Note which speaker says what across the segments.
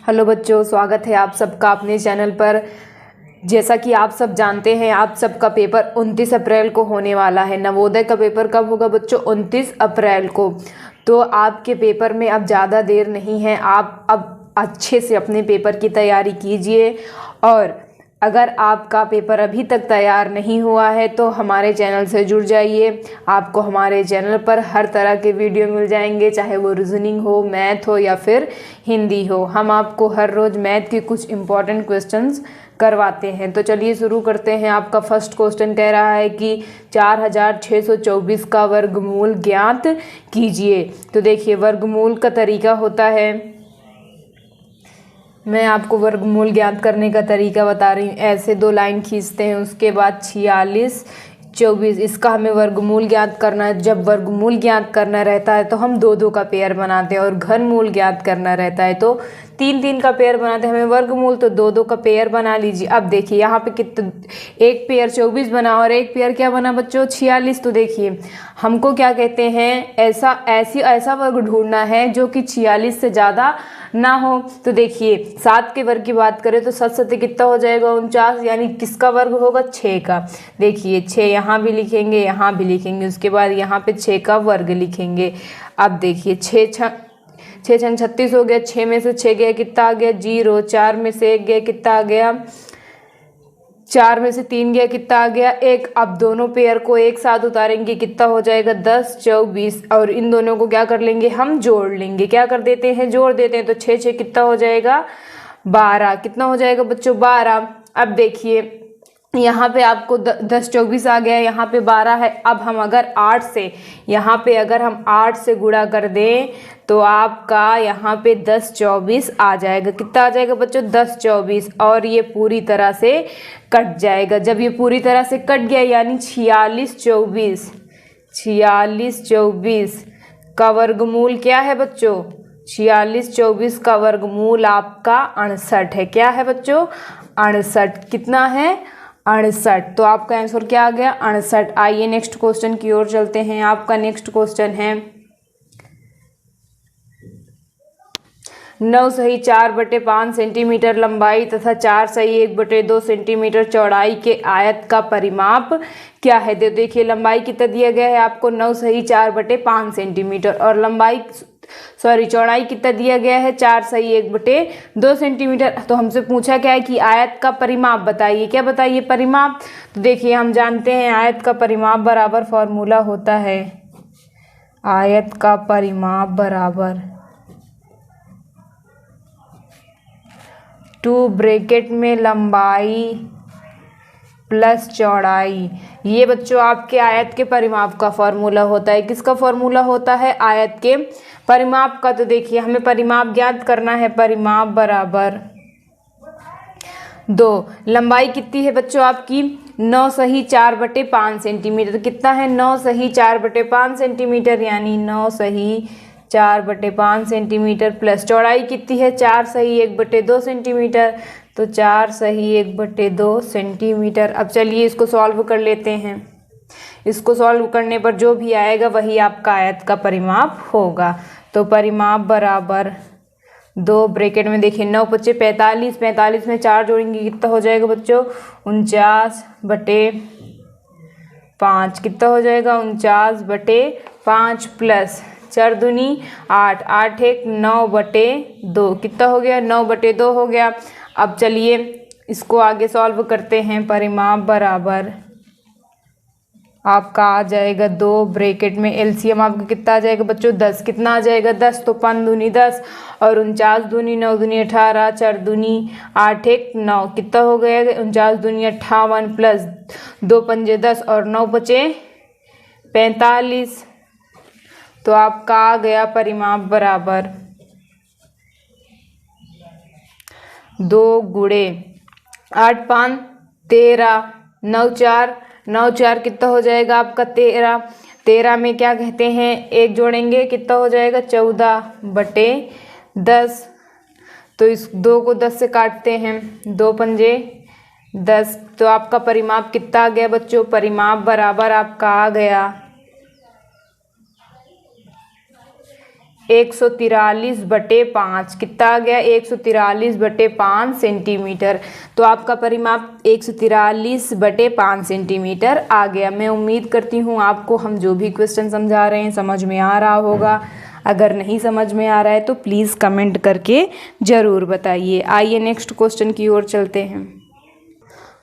Speaker 1: Hello बच्चों, स्वागत है आप सबका अपने चैनल पर। जैसा कि आप सब जानते हैं, आप सबका पेपर 29 अप्रैल को होने वाला है। नवोदय का पेपर कब होगा बच्चों? 29 अप्रैल को। तो आपके पेपर में अब ज़्यादा देर नहीं है। आप अब अच्छे से अपने पेपर की तैयारी कीजिए। और अगर आपका पेपर अभी तक तैयार नहीं हुआ है तो हमारे चैनल से जुड़ जाइए। आपको हमारे चैनल पर हर तरह के वीडियो मिल जाएंगे, चाहे वो रीजनिंग हो, मैथ हो या फिर हिंदी हो। हम आपको हर रोज़ मैथ के कुछ इम्पॉर्टेंट क्वेश्चंस करवाते हैं। तो चलिए शुरू करते हैं। आपका फर्स्ट क्वेश्चन कह रहा है कि 4624 का वर्गमूल ज्ञात कीजिए। तो देखिए, वर्गमूल का तरीका होता है, मैं आपको वर्गमूल ज्ञात करने का तरीका बता रही हूँ। ऐसे दो लाइन खींचते हैं, उसके बाद 46 24, इसका हमें वर्गमूल ज्ञात करना है। जब वर्गमूल ज्ञात करना रहता है तो हम दो दो का पेयर बनाते हैं, और घनमूल ज्ञात करना रहता है तो तीन तीन का पेयर बनाते हैं। हमें वर्गमूल तो दो दो का पेयर बना लीजिए। अब देखिए यहाँ पे कितना, एक पेयर 24 बना और एक पेयर क्या बना बच्चों? 46। तो देखिए हमको क्या कहते हैं, ऐसा वर्ग ढूंढना है जो कि 46 से ज़्यादा ना हो। तो देखिए 7 के वर्ग की बात करें तो 7 सत्ते कितना हो जाएगा? 49। यानी किसका वर्ग होगा? 6 का। देखिए 6 यहाँ भी लिखेंगे, यहाँ भी लिखेंगे, उसके बाद यहाँ पे 6 का वर्ग लिखेंगे। अब देखिए 6 छंग 36 हो गया। 6 में से 6 गया, कितना आ गया? 0। 4 में से 1 गया, कितना आ गया? 4 में से 3 गया, कितना आ गया? 1। अब दोनों पेयर को एक साथ उतारेंगे, कितना हो जाएगा? 10 24। और इन दोनों को क्या कर लेंगे? हम जोड़ लेंगे। क्या कर देते हैं? जोड़ देते हैं। तो 6 6 कितना हो जाएगा? 12। कितना हो जाएगा बच्चों? 12। अब देखिए यहाँ पे आपको 10 24 आ गया, यहाँ पे 12 है। अब हम अगर 8 से, यहाँ पे अगर हम 8 से गुणा कर दें तो आपका यहाँ पे 10 24 आ जाएगा। कितना आ जाएगा बच्चों? 10 24। और ये पूरी तरह से कट जाएगा। जब ये पूरी तरह से कट गया यानी 46 24 का वर्गमूल क्या है बच्चों? 46 24 का वर्गमूल आपका 68 है। क्या है बच्चों? 68। कितना है? 68। तो आपका आंसर क्या आ गया? 68। आइए नेक्स्ट क्वेश्चन की ओर चलते हैं। आपका नेक्स्ट क्वेश्चन है 9 सही 4/5 सेंटीमीटर लंबाई तथा 4 सही 1/2 सेंटीमीटर चौड़ाई के आयत का परिमाप क्या है? तो देखिए लंबाई कितना दिया गया है आपको? 9 सही 4/5 सेंटीमीटर, और चौड़ाई कितना दिया गया है? 4 सही 1/2 सेंटीमीटर। तो हमसे पूछा क्या है कि आयत का परिमाप बताइए। क्या बताइए? परिमाप। तो देखिए हम जानते हैं आयत का परिमाप बराबर फॉर्मूला होता है, आयत का परिमाप बराबर 2 ब्रैकेट में लंबाई प्लस चौड़ाई। ये बच्चों आपके आयत के परिमाप का फॉर्मूला होता है। किसका फॉर्मूला होता है? आयत के परिमाप का। तो देखिए हमें परिमाप ज्ञात करना है। परिमाप बराबर 2, लंबाई कितनी है बच्चों आपकी? 9 सही 4/5 सेंटीमीटर। कितना है? 9 सही 4/5 सेंटीमीटर, यानी 9 सही 4/5 सेंटीमीटर प्लस चौड़ाई कितनी है? 4 सही 1/2 सेंटीमीटर। तो 4 सही 1/2 सेंटीमीटर। अब चलिए इसको सॉल्व कर लेते हैं। इसको सॉल्व करने पर जो भी आएगा वही आपका आयत का परिमाप होगा। तो परिमाप बराबर 2 ब्रैकेट में देखिए 9 × 5 = 45, 45 में 4 जोड़ेंगे, कितना हो जाएगा बच्चों? 49/5। कितना हो जाएगा? 49/5 प्लस 4 दूनी 8, 8 1 9/2। कितना हो गया? 9/2 हो गया। अब चलिए इसको आगे सॉल्व करते हैं। परिमाप बराबर आपका आ जाएगा 2 ब्रैकेट में एलसीएम आपका कितना आ जाएगा बच्चों? 10। कितना आ जाएगा? 10। तो 5 दूनी 10 और 49 दूनी 9 दूनी 18, 4 दूनी 8 1 9। कितना हो गया? 49 दूनी 58 प्लस 2 पंजे 10 और 9 बचे 45। तो आपका आ गया परिमाप बराबर 2 गुणे 8 5 13, 9 4 कितना हो जाएगा आपका? 13। 13 में क्या कहते हैं? 1 जोड़ेंगे, कितना हो जाएगा? 14/10। तो इस 2 को 10 से काटते हैं, 2 पंजे 10। तो आपका परिमाप कितना आ गया बच्चों? परिमाप बराबर आपका आ गया 143/5 कितना आ गया? 143/5 सेंटीमीटर। तो आपका परिमाप 143/5 सेंटीमीटर आ गया। मैं उम्मीद करती हूँ आपको हम जो भी क्वेश्चन समझा रहे हैं समझ में आ रहा होगा। अगर नहीं समझ में आ रहा है तो प्लीज़ कमेंट करके ज़रूर बताइए। आइए नेक्स्ट क्वेश्चन की ओर चलते हैं।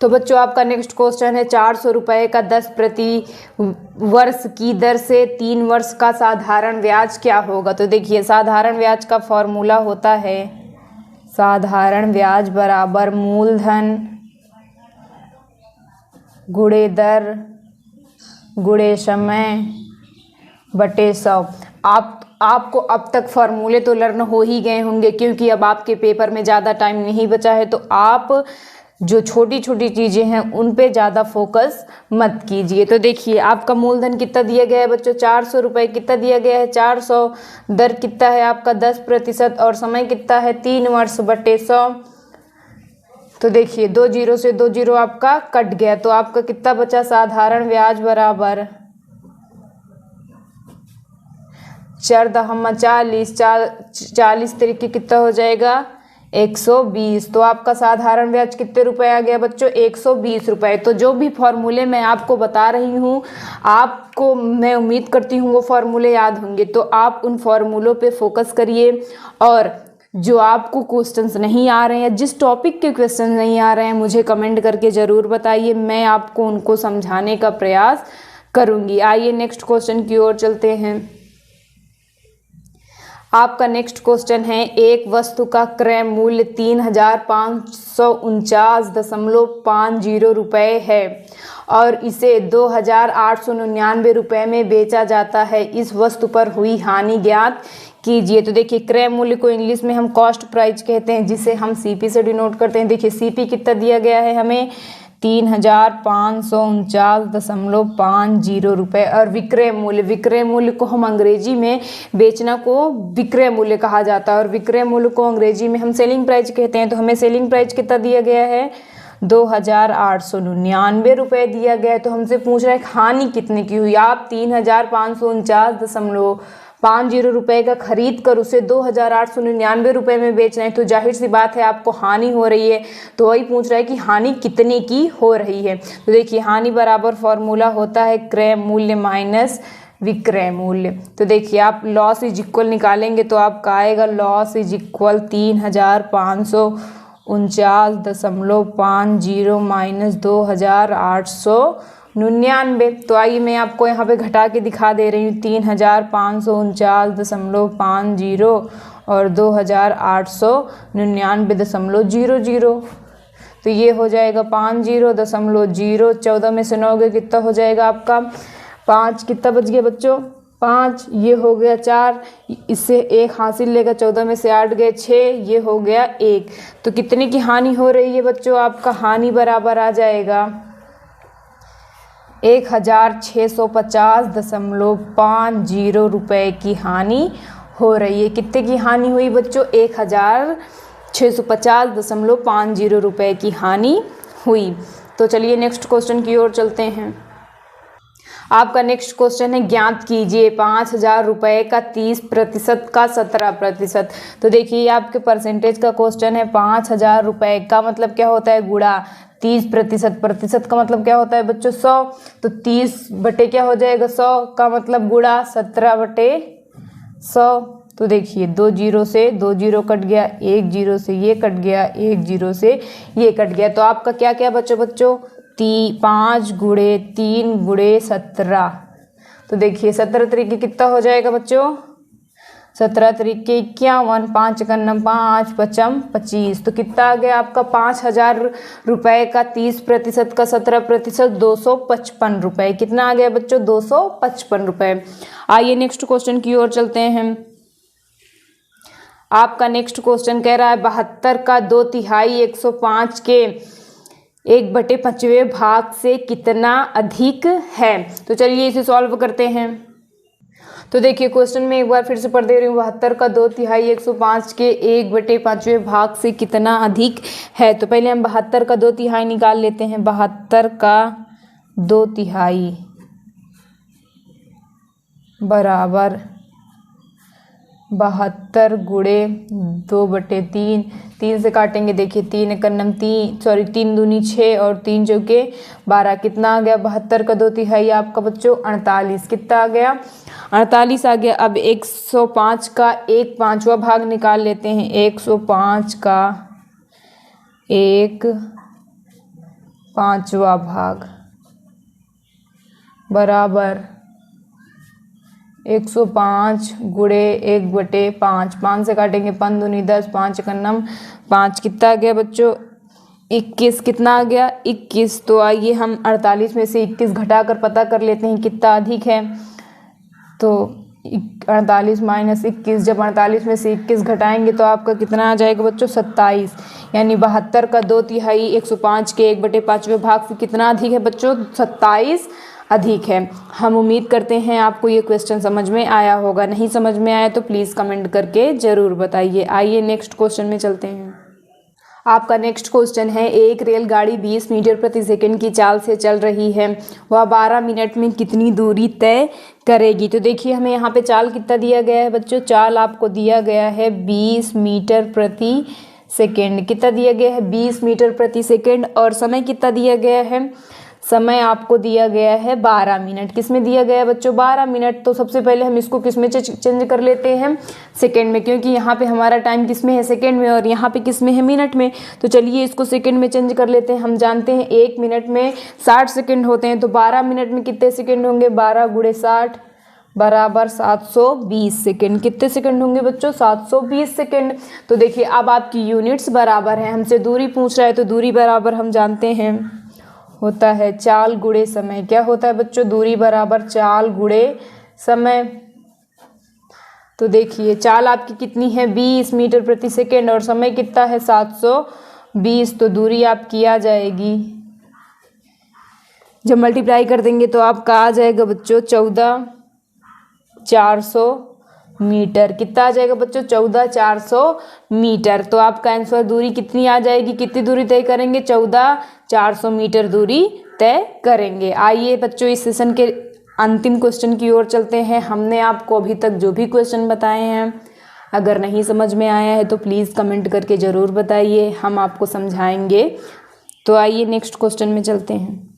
Speaker 1: तो बच्चों आपका नेक्स्ट क्वेश्चन है 400 रुपये का 10 प्रति वर्ष की दर से 3 वर्ष का साधारण ब्याज क्या होगा? तो देखिए साधारण ब्याज का फॉर्मूला होता है साधारण ब्याज बराबर मूलधन गुणे दर गुणे समय बटे 100। आपको अब तक फॉर्मूले तो लर्न हो ही गए होंगे, क्योंकि अब आपके पेपर में ज़्यादा टाइम नहीं बचा है। तो आप जो छोटी छोटी चीज़ें हैं उन पे ज़्यादा फोकस मत कीजिए। तो देखिए आपका मूलधन कितना दिया गया है बच्चों? 400 रुपये। कितना दिया गया है? 400। दर कितना है आपका? 10% और समय कितना है? 3 वर्ष बटे 100। तो देखिए 2 जीरो से 2 जीरो आपका कट गया, तो आपका कितना बचा? साधारण ब्याज बराबर 4×40 40 तरीके कितना हो जाएगा? 120। तो आपका साधारण ब्याज कितने रुपए आ गया बच्चों? 120 रुपये। तो जो भी फॉर्मूले मैं आपको बता रही हूँ आपको मैं उम्मीद करती हूँ वो फॉर्मूले याद होंगे। तो आप उन फॉर्मूलों पे फोकस करिए, और जो आपको क्वेश्चंस नहीं आ रहे हैं, जिस टॉपिक के क्वेश्चन नहीं आ रहे हैं, मुझे कमेंट करके ज़रूर बताइए। मैं आपको उनको समझाने का प्रयास करूँगी। आइए नेक्स्ट क्वेश्चन की ओर चलते हैं। आपका नेक्स्ट क्वेश्चन है एक वस्तु का क्रय मूल्य 3,549.50 रुपये है और इसे 2,899 रुपये में बेचा जाता है। इस वस्तु पर हुई हानि ज्ञात कीजिए। तो देखिए क्रय मूल्य को इंग्लिश में हम कॉस्ट प्राइस कहते हैं, जिसे हम सीपी से डिनोट करते हैं। देखिए सीपी कितना दिया गया है हमें? 3,549.50 रुपये। और विक्रय मूल्य को हम अंग्रेजी में बेचना को विक्रय मूल्य कहा जाता है, और विक्रय मूल्य को अंग्रेजी में हम सेलिंग प्राइस कहते हैं। तो हमें सेलिंग प्राइस कितना दिया गया है? 2,899 रुपये दिया गया है। तो हमसे पूछ रहा है हानि कितने की हुई। आप 3,549.50 रुपये का खरीद कर उसे 2,899 रुपये में बेच रहे हैं, तो जाहिर सी बात है आपको हानि हो रही है। तो वही पूछ रहा है कि हानि कितने की हो रही है। तो देखिए हानि बराबर फॉर्मूला होता है क्रय मूल्य माइनस विक्रय मूल्य। तो देखिए आप लॉस इज इक्वल निकालेंगे तो आपका आएगा लॉस इज इक्वल 3,549.50 माइनस 2,899। तो आइए मैं आपको यहाँ पे घटा के दिखा दे रही हूँ। 3,549.50 और 2,899.00। तो ये हो जाएगा 50.0। 14 में से 9 गए कितना हो जाएगा आपका? 5। कितना बच गया बच्चों? 5। ये हो गया 4, इससे 1 हासिल लेगा। 14 में से 8 गए 6, ये हो गया 1। तो कितने की हानि हो रही है बच्चों? आपका हानि बराबर आ जाएगा 1,650.50 रुपये की हानि हो रही है। कितने की हानि हुई बच्चों? 1,650.50 रुपये की हानि हुई। तो चलिए नेक्स्ट क्वेश्चन की ओर चलते हैं। आपका नेक्स्ट क्वेश्चन है ज्ञात कीजिए 5,000 रुपये का 30% का 17%। तो देखिए आपके परसेंटेज का क्वेश्चन है। 5,000 रुपये का मतलब क्या होता है? गुणा 30%। प्रतिशत का मतलब क्या होता है बच्चों? 100। तो 30 बटे क्या हो जाएगा? 100 का मतलब गुणा 17/100। तो देखिए 2 जीरो से 2 जीरो कट गया, 1 जीरो से ये कट गया, 1 जीरो से ये कट गया। तो आपका क्या क्या बच्चों? 5 गुणे 3 गुणे 17। तो देखिए 17 तरीके कितना हो जाएगा बच्चों? 17 तरीके 51, 5 का 5, 5 25। तो कितना आ गया आपका? 5,000 रुपये का 30% का 17%, 255 रुपये। कितना आ गया बच्चों? 255 रुपये। आइए नेक्स्ट क्वेश्चन की ओर चलते हैं। आपका नेक्स्ट क्वेश्चन कह रहा है 72 का 2/3 105 के 1/5वें भाग से कितना अधिक है? तो चलिए इसे सॉल्व करते हैं। तो देखिए क्वेश्चन में एक बार फिर से पढ़ दे रही हूँ। 72 का 2/3 105 के 1/5वें भाग से कितना अधिक है? तो पहले हम 72 का 2/3 निकाल लेते हैं। 72 का 2/3 बराबर 72 गुणे 2/3, 3 से काटेंगे, देखिए 3 एकन्नम 3, सॉरी 3 दूनी 6 और 3 चौके 12, कितना आ गया 72 का 2/3 आपका बच्चों 48, कितना आ गया 48 आ गया। अब 105 का 1/5वां भाग निकाल लेते हैं, 105 का 1/5वां भाग बराबर 105 गुणे 1/5, 5 से काटेंगे 5 दूनी 10, 5 एकन्नम 5, कितना आ गया बच्चों 21, कितना आ गया 21। तो आइए हम 48 में से 21 घटाकर पता कर लेते हैं कितना अधिक है। तो 48 माइनस 21, जब 48 में से 21 घटाएंगे तो आपका कितना आ जाएगा बच्चों 27, यानी 72 का 2/3 105 के 1/5वें भाग से कितना अधिक है बच्चों 27 अधिक है। हम उम्मीद करते हैं आपको ये क्वेश्चन समझ में आया होगा, नहीं समझ में आया तो प्लीज़ कमेंट करके ज़रूर बताइए। आइए नेक्स्ट क्वेश्चन में चलते हैं। आपका नेक्स्ट क्वेश्चन है, एक रेलगाड़ी 20 मीटर प्रति सेकंड की चाल से चल रही है, वह 12 मिनट में कितनी दूरी तय करेगी। तो देखिए हमें यहाँ पे चाल कितना दिया गया है बच्चों, चाल आपको दिया गया है 20 मीटर प्रति सेकंड, कितना दिया गया है 20 मीटर प्रति सेकंड, और समय कितना दिया गया है, समय आपको दिया गया है 12 मिनट। किस में दिया गया है बच्चों 12 मिनट। तो सबसे पहले हम इसको किस में चेंज कर लेते हैं, सेकंड में, क्योंकि यहाँ पे हमारा टाइम किस में है सेकंड में, और यहाँ पे किस में है मिनट में। तो चलिए इसको सेकंड में चेंज कर लेते हैं। हम जानते हैं 1 मिनट में 60 सेकंड होते हैं, तो 12 मिनट में कितने सेकंड होंगे, 12 गुणे 60 बराबर 720 सेकंड। कितने सेकंड होंगे बच्चों 720 सेकंड। तो देखिए अब आपकी यूनिट्स बराबर है, हमसे दूरी पूछ रहा है, तो दूरी बराबर हम जानते हैं होता है चाल गुणे समय। क्या होता है बच्चों, दूरी बराबर चाल गुणे समय। तो देखिए चाल आपकी कितनी है 20 मीटर प्रति सेकेंड और समय कितना है 720, तो दूरी आपकी आ जाएगी, जब मल्टीप्लाई कर देंगे तो आपका आ जाएगा बच्चों 14,400 मीटर। कितना आ जाएगा बच्चों 14,400 मीटर। तो आपका आंसर दूरी कितनी आ जाएगी, कितनी दूरी तय करेंगे 14,400 मीटर दूरी तय करेंगे। आइए बच्चों इस सेशन के अंतिम क्वेश्चन की ओर चलते हैं। हमने आपको अभी तक जो भी क्वेश्चन बताए हैं, अगर नहीं समझ में आया है तो प्लीज़ कमेंट करके ज़रूर बताइए, हम आपको समझाएंगे। तो आइए नेक्स्ट क्वेश्चन में चलते हैं।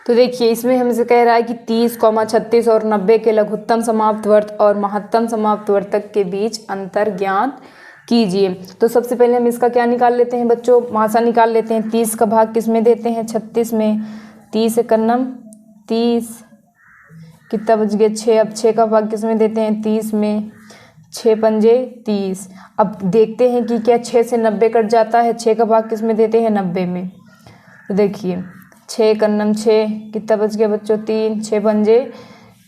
Speaker 1: तो देखिए इसमें हमसे कह रहा है कि 30, 36 और 90 के लघुत्तम समाप्तवर्त और महत्तम समाप्तवर्तक के बीच अंतर ज्ञात कीजिए। तो सबसे पहले हम इसका क्या निकाल लेते हैं बच्चों, मासा निकाल लेते हैं। 30 का भाग किस में देते हैं 36 में, 30 एकन्नम 30, कितना बच गया 6। अब 6 का भाग किस में देते हैं 30 में, 6 पंजे 30। अब देखते हैं कि क्या 6 से 90 कट जाता है, 6 का भाग किस में देते हैं 90 में। तो देखिए 6 एकन्नम 6, कितना बच गया बच्चों 3, 6 पंजे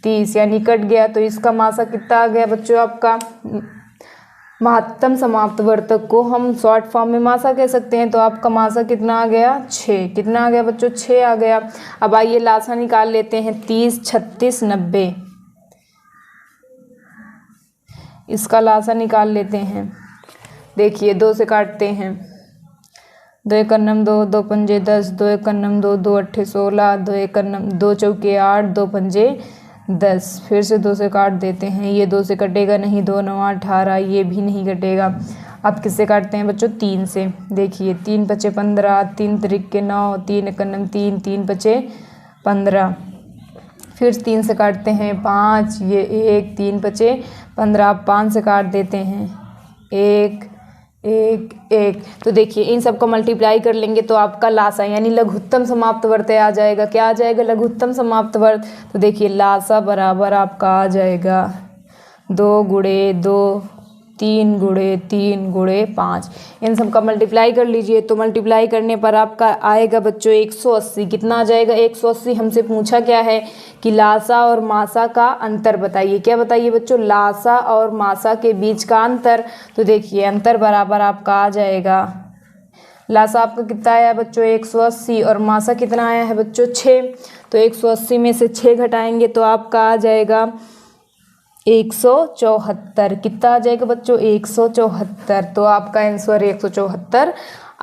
Speaker 1: 30, यानी कट गया। तो इसका मासा कितना आ गया बच्चों आपका, महत्तम समाप्तवर्तक को हम शॉर्ट फॉर्म में मासा कह सकते हैं। तो आपका मासा कितना आ गया 6, कितना आ गया बच्चों 6 आ गया। अब आइए लासा निकाल लेते हैं 30, 36, 90, इसका लासा निकाल लेते हैं। देखिए 2 से काटते हैं, 2 एकन्नम 2, 2 पंजे 10, 2 एकन्नम 2, 2 अट्ठे 16, 2 एकन्नम 2 चौके 8, 2 पंजे 10। फिर से 2 से काट देते हैं, ये 2 से कटेगा नहीं, 2 9 18, ये भी नहीं कटेगा। अब किससे काटते हैं बच्चों 3 से। देखिए 3 पचे 15, 3 त्रिक 9, 3 एकन्नम 3, 3 पचे 15। फिर 3 से काटते हैं 5, ये 1, 3 पचे 15। 5 से काट देते हैं 1, 1, 1। तो देखिए इन सबको मल्टीप्लाई कर लेंगे तो आपका लासा यानी लघुत्तम समाप्तवर्त आ जाएगा। क्या आ जाएगा लघुत्तम समाप्तवर्त। तो देखिए लासा बराबर आपका आ जाएगा 2 गुणे 2, 3 गुणे 3 गुणे 5। इन सब का मल्टीप्लाई कर लीजिए, तो मल्टीप्लाई करने पर आपका आएगा बच्चों 180। कितना आ जाएगा 180। हमसे पूछा क्या है कि लासा और मासा का अंतर बताइए। क्या बताइए बच्चों, लासा और मासा के बीच का अंतर। तो देखिए अंतर बराबर आपका आ जाएगा, लासा आपका कितना आया है बच्चों 180 और मासा कितना आया है बच्चों 6। तो 180 में से 6 घटाएंगे तो आपका आ जाएगा 174। कितना आ जाएगा बच्चों 174। तो आपका आंसर 174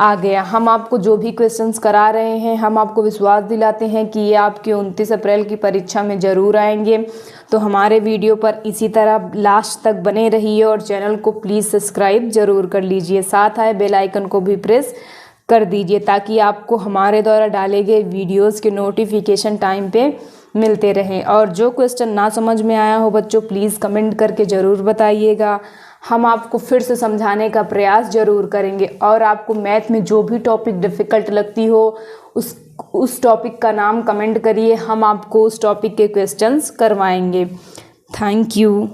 Speaker 1: आ गया। हम आपको जो भी क्वेश्चंस करा रहे हैं, हम आपको विश्वास दिलाते हैं कि ये आपके 29 अप्रैल की परीक्षा में ज़रूर आएंगे। तो हमारे वीडियो पर इसी तरह लास्ट तक बने रहिए और चैनल को प्लीज़ सब्सक्राइब ज़रूर कर लीजिए। साथ आए बेल आइकन को भी प्रेस कर दीजिए ताकि आपको हमारे द्वारा डाले गए वीडियोज़ के नोटिफिकेशन टाइम पे मिलते रहें। और जो क्वेश्चन ना समझ में आया हो बच्चों, प्लीज़ कमेंट करके ज़रूर बताइएगा। हम आपको फिर से समझाने का प्रयास ज़रूर करेंगे। और आपको मैथ में जो भी टॉपिक डिफ़िकल्ट लगती हो उस टॉपिक का नाम कमेंट करिए, हम आपको उस टॉपिक के क्वेश्चंस करवाएंगे। Thank you.